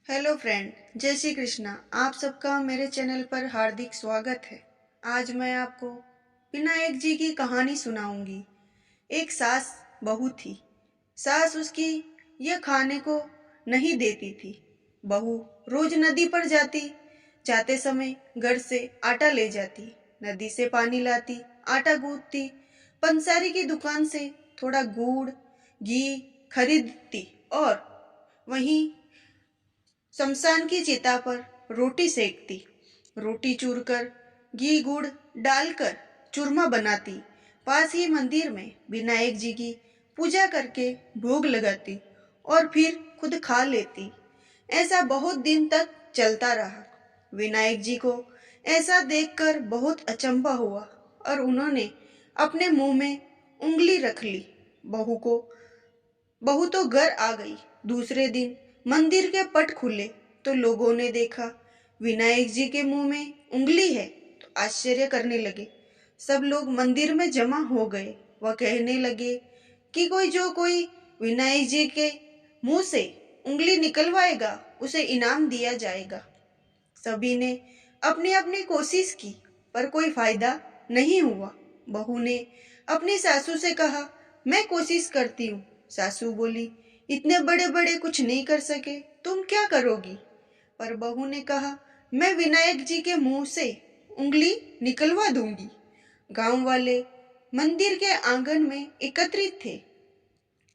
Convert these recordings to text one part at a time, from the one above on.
Hello friend, जय श्री कृष्णा। आप सबका मेरे चैनल पर हार्दिक स्वागत है। आज मैं आपको विनायक जी की कहानी सुनाऊंगी। एक सास बहू थी। सास उसकी यह खाने को नहीं देती थी। बहू रोज नदी पर जाती, जाते समय घर से आटा ले जाती, नदी से पानी लाती, आटा गूंथती, पंसारी की दुकान से थोड़ा गुड़ घी खरीदती और वहीं शमशान की चिता पर रोटी सेकती। रोटी चूरकर घी गुड़ डालकर चूरमा बनाती, पास ही मंदिर में विनायक जी की पूजा करके भोग लगाती और फिर खुद खा लेती। ऐसा बहुत दिन तक चलता रहा। विनायक जी को ऐसा देखकर बहुत अचंभा हुआ और उन्होंने अपने मुंह में उंगली रख ली। बहू को बहू तो घर आ गई। दूसरे दिन मंदिर के पट खुले तो लोगों ने देखा विनायक जी के मुंह में उंगली है तो आश्चर्य करने लगे। सब लोग मंदिर में जमा हो गए। वह कहने लगे कि कोई विनायक जी के मुंह से उंगली निकलवाएगा उसे इनाम दिया जाएगा। सभी ने अपनी अपनी कोशिश की पर कोई फायदा नहीं हुआ। बहू ने अपनी सासू से कहा, मैं कोशिश करती हूँ। सासू बोली, इतने बड़े बड़े कुछ नहीं कर सके, तुम क्या करोगी? पर बहू ने कहा, मैं विनायक जी के मुंह से उंगली निकलवा दूंगी। गांव वाले मंदिर के आंगन में एकत्रित थे।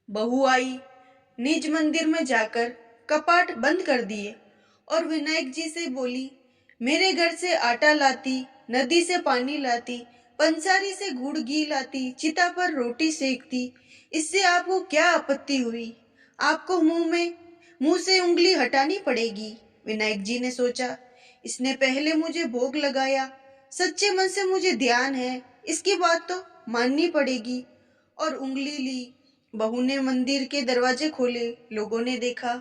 बहू आई, निज मंदिर में जाकर कपाट बंद कर दिए और विनायक जी से बोली, मेरे घर से आटा लाती, नदी से पानी लाती, पंसारी से गुड़ घी लाती, चिता पर रोटी सेकती, इससे आपको क्या आपत्ति हुई? आपको मुंह से उंगली हटानी पड़ेगी। विनायक जी ने सोचा, इसने पहले मुझे भोग लगाया, सच्चे मन से मुझे ध्यान है, इसकी बात तो माननी पड़ेगी। और उंगली ली। बहू ने मंदिर के दरवाजे खोले। लोगों ने देखा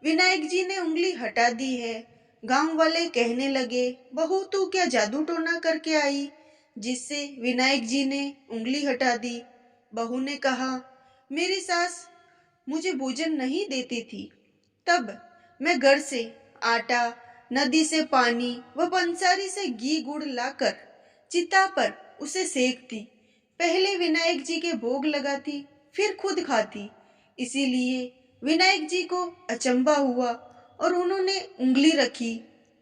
विनायक जी ने उंगली हटा दी है। गांव वाले कहने लगे, बहू तू क्या जादू टोना करके आई जिससे विनायक जी ने उंगली हटा दी? बहू ने कहा, मेरी सास मुझे भोजन नहीं देती थी, तब मैं घर से आटा, नदी से पानी व पंसारी से घी गुड़ लाकर चिता पर उसे सेकती, पहले विनायक जी के भोग लगाती, फिर खुद खाती। इसीलिए विनायक जी को अचंभा हुआ और उन्होंने उंगली रखी।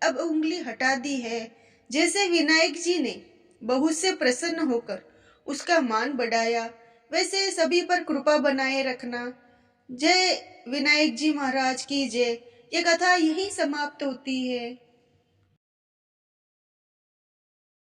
अब उंगली हटा दी है। जैसे विनायक जी ने बहू से प्रसन्न होकर उसका मान बढ़ाया, वैसे सभी पर कृपा बनाए रखना। जय विनायक जी महाराज की जय। ये कथा यहीं समाप्त होती है।